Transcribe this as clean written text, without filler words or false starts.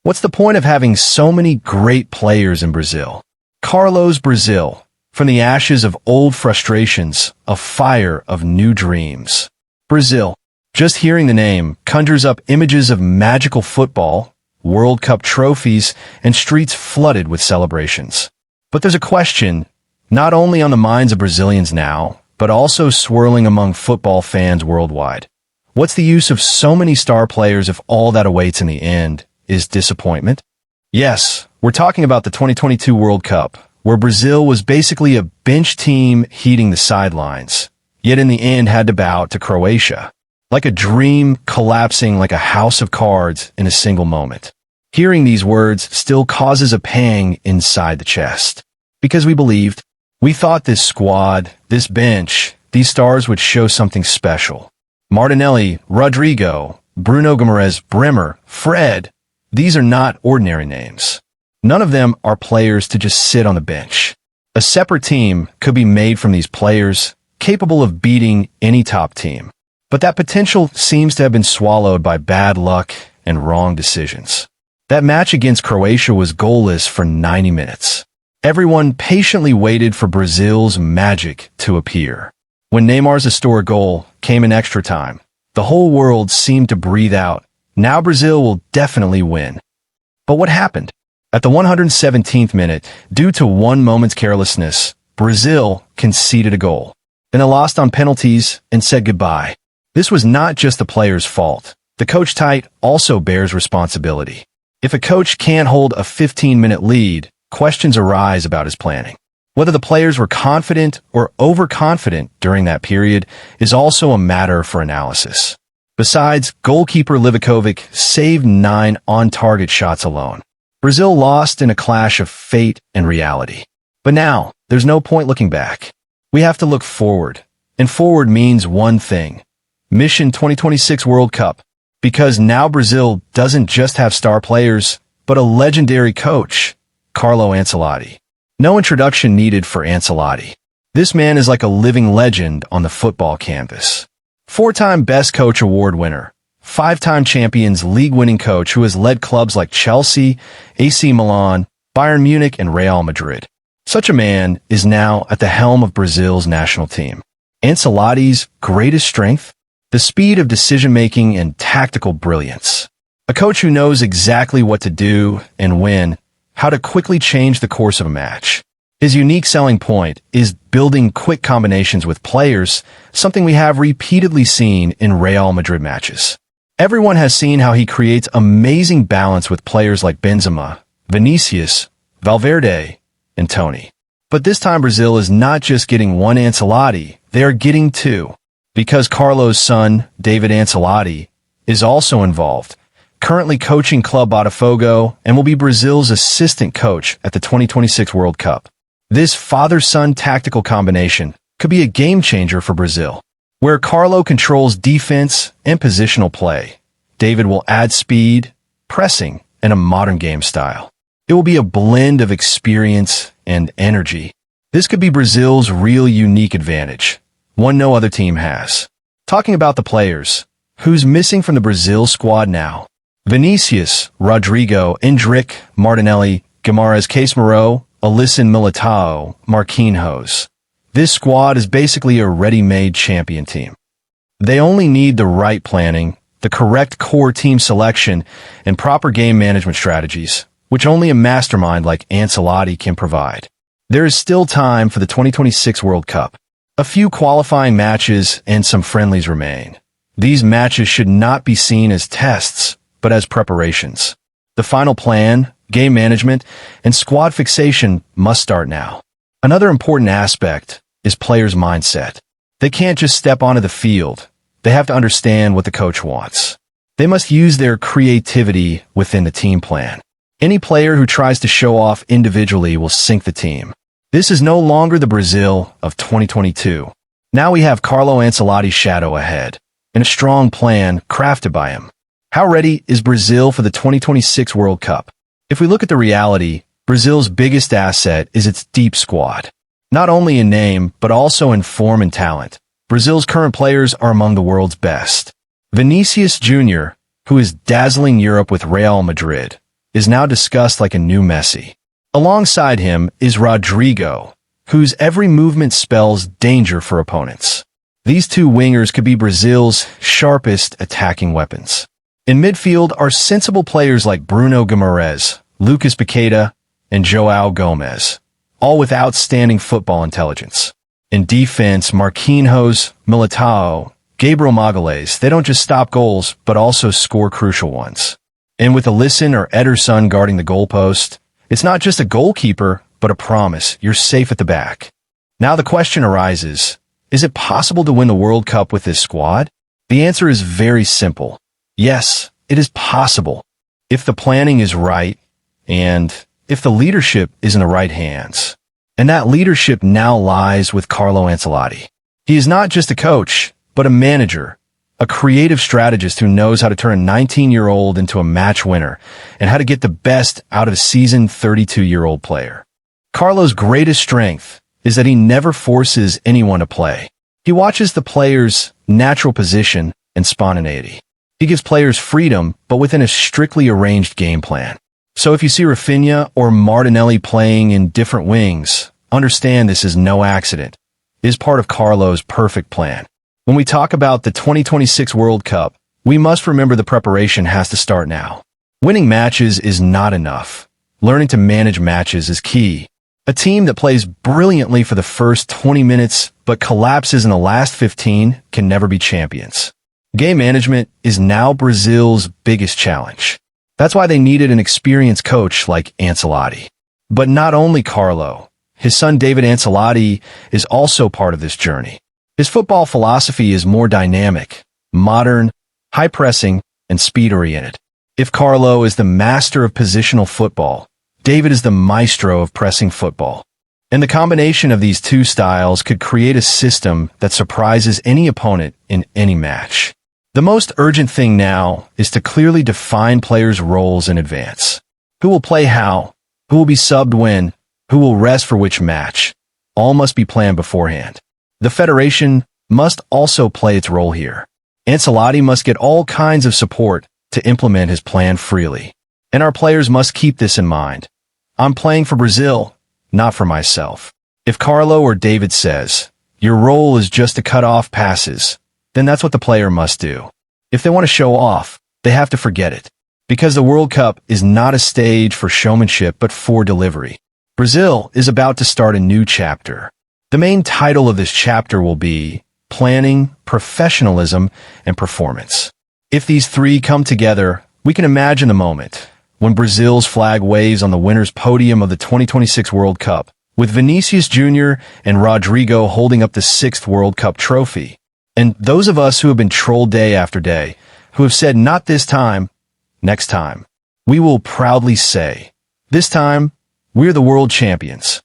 What's the point of having so many great players in Brazil? Carlos Brazil, from the ashes of old frustrations, a fire of new dreams. Brazil. Just hearing the name conjures up images of magical football, World Cup trophies, and streets flooded with celebrations. But there's a question, not only on the minds of Brazilians now, but also swirling among football fans worldwide. What's the use of so many star players if all that awaits in the end is disappointment? Yes, we're talking about the 2022 World Cup, where Brazil was basically a bench team heating the sidelines, yet in the end had to bow to Croatia. Like a dream collapsing like a house of cards in a single moment. Hearing these words still causes a pang inside the chest. Because we thought this squad, this bench, these stars would show something special. Martinelli, Rodrygo, Bruno Guimarães, Bremer, Fred, these are not ordinary names. None of them are players to just sit on the bench. A separate team could be made from these players, capable of beating any top team. But that potential seems to have been swallowed by bad luck and wrong decisions. That match against Croatia was goalless for 90 minutes. Everyone patiently waited for Brazil's magic to appear. When Neymar's historic goal came in extra time, the whole world seemed to breathe out. Now Brazil will definitely win. But what happened? At the 117th minute, due to one moment's carelessness, Brazil conceded a goal. Then they lost on penalties and said goodbye. This was not just the players' fault. The coach Tite also bears responsibility. If a coach can't hold a 15-minute lead, questions arise about his planning. Whether the players were confident or overconfident during that period is also a matter for analysis. Besides, goalkeeper Livakovic saved 9 on-target shots alone. Brazil lost in a clash of fate and reality. But now, there's no point looking back. We have to look forward. And forward means one thing. Mission 2026 World Cup. Because now Brazil doesn't just have star players, but a legendary coach, Carlo Ancelotti. No introduction needed for Ancelotti. This man is like a living legend on the football canvas. 4-time Best Coach Award winner, 5-time Champions League-winning coach who has led clubs like Chelsea, AC Milan, Bayern Munich, and Real Madrid. Such a man is now at the helm of Brazil's national team. Ancelotti's greatest strength? The speed of decision-making and tactical brilliance. A coach who knows exactly what to do and when, how to quickly change the course of a match. His unique selling point is building quick combinations with players, something we have repeatedly seen in Real Madrid matches. Everyone has seen how he creates amazing balance with players like Benzema, Vinicius, Valverde, and Toni. But this time Brazil is not just getting one Ancelotti, they are getting 2. Because Carlo's son, David Ancelotti, is also involved, currently coaching Club Botafogo and will be Brazil's assistant coach at the 2026 World Cup. This father-son tactical combination could be a game-changer for Brazil. Where Carlo controls defense and positional play, David will add speed, pressing, and a modern game style. It will be a blend of experience and energy. This could be Brazil's real unique advantage. One no other team has. Talking about the players, who's missing from the Brazil squad now? Vinicius, Rodrygo, Endrick, Martinelli, Guimarães, Casemiro, Alisson, Militao, Marquinhos. This squad is basically a ready-made champion team. They only need the right planning, the correct core team selection, and proper game management strategies, which only a mastermind like Ancelotti can provide. There is still time for the 2026 World Cup. A few qualifying matches and some friendlies remain. These matches should not be seen as tests, but as preparations. The final plan, game management, and squad fixation must start now. Another important aspect is players' mindset. They can't just step onto the field. They have to understand what the coach wants. They must use their creativity within the team plan. Any player who tries to show off individually will sink the team. This is no longer the Brazil of 2022. Now we have Carlo Ancelotti's shadow ahead, and a strong plan crafted by him. How ready is Brazil for the 2026 World Cup? If we look at the reality, Brazil's biggest asset is its deep squad. Not only in name, but also in form and talent. Brazil's current players are among the world's best. Vinicius Jr, who is dazzling Europe with Real Madrid. is now discussed like a new Messi. Alongside him is Rodrygo, whose every movement spells danger for opponents. These two wingers could be Brazil's sharpest attacking weapons. In midfield are sensible players like Bruno Guimarães, Lucas Paqueta, and João Gomes, all with outstanding football intelligence. In defense, Marquinhos, Militao, Gabriel Magalhães, they don't just stop goals, but also score crucial ones. And with Alisson or Ederson guarding the goalpost, it's not just a goalkeeper, but a promise you're safe at the back. Now the question arises, is it possible to win the World Cup with this squad? The answer is very simple. Yes, it is possible. If the planning is right, and if the leadership is in the right hands. And that leadership now lies with Carlo Ancelotti. He is not just a coach, but a manager, a creative strategist who knows how to turn a 19-year-old into a match winner and how to get the best out of a seasoned 32-year-old player. Carlo's greatest strength is that he never forces anyone to play. He watches the player's natural position and spontaneity. He gives players freedom, but within a strictly arranged game plan. So if you see Rafinha or Martinelli playing in different wings, understand this is no accident. It is part of Carlo's perfect plan. When we talk about the 2026 World Cup, we must remember the preparation has to start now. Winning matches is not enough. Learning to manage matches is key. A team that plays brilliantly for the first 20 minutes but collapses in the last 15 can never be champions. Game management is now Brazil's biggest challenge. That's why they needed an experienced coach like Ancelotti. But not only Carlo, his son David Ancelotti is also part of this journey. His football philosophy is more dynamic, modern, high-pressing, and speed-oriented. If Carlo is the master of positional football, David is the maestro of pressing football. And the combination of these two styles could create a system that surprises any opponent in any match. The most urgent thing now is to clearly define players' roles in advance. Who will play how? Who will be subbed when? Who will rest for which match? All must be planned beforehand. The Federation must also play its role here. Ancelotti must get all kinds of support to implement his plan freely. And our players must keep this in mind. I'm playing for Brazil, not for myself. If Carlo or David says, your role is just to cut off passes, then that's what the player must do. If they want to show off, they have to forget it. Because the World Cup is not a stage for showmanship but for delivery. Brazil is about to start a new chapter. The main title of this chapter will be Planning, Professionalism, and Performance. If these three come together, we can imagine the moment when Brazil's flag waves on the winner's podium of the 2026 World Cup, with Vinicius Jr and Rodrygo holding up the 6th World Cup trophy. And those of us who have been trolled day after day, who have said not this time, next time, we will proudly say, this time, we're the world champions.